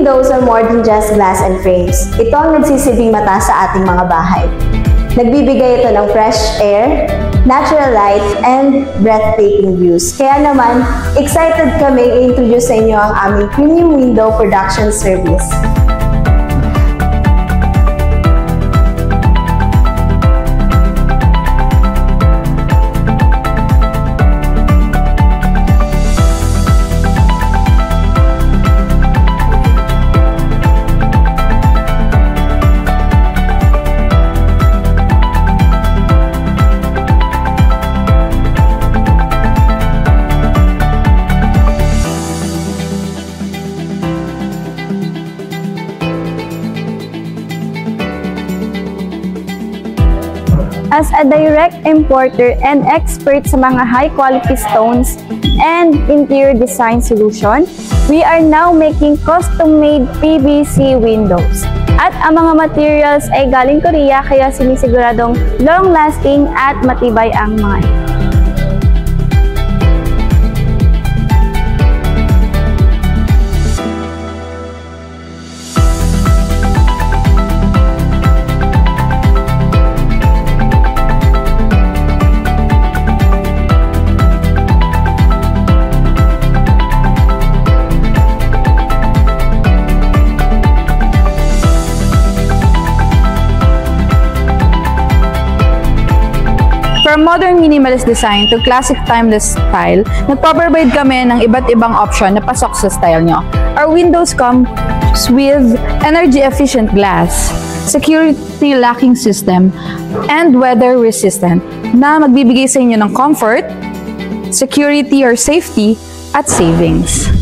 windows are more than just glass and frames. Ito ang nagsisilbing mata sa ating mga bahay. Nagbibigay ito ng fresh air, natural light, and breathtaking views. Kaya naman, excited kami i-introduce sa inyo ang aming premium window production service. As a direct importer and expert sa mga high-quality stones and interior design solution, we are now making custom-made PVC windows. At ang mga materials ay galing Korea kaya sinisiguradong long-lasting at matibay ang mga ito. From modern minimalist design to classic timeless style, nagpo-provide kami ng iba't ibang option na pasok sa style nyo. Our windows come with energy-efficient glass, security locking system, and weather-resistant na magbibigay sa inyo ng comfort, security or safety, at savings.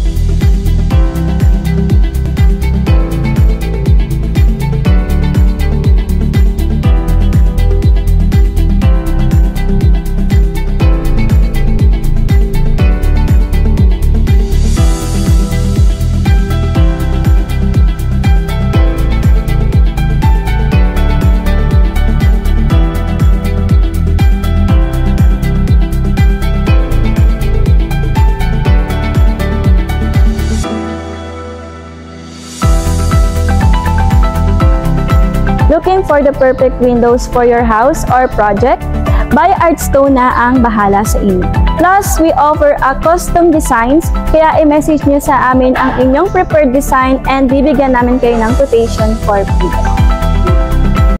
Looking for the perfect windows for your house or project? Buy Artstone na ang bahala sa inyo. Plus, we offer a custom designs, kaya i-message nyo sa amin ang inyong preferred design and bibigyan namin kayo ng quotation for free.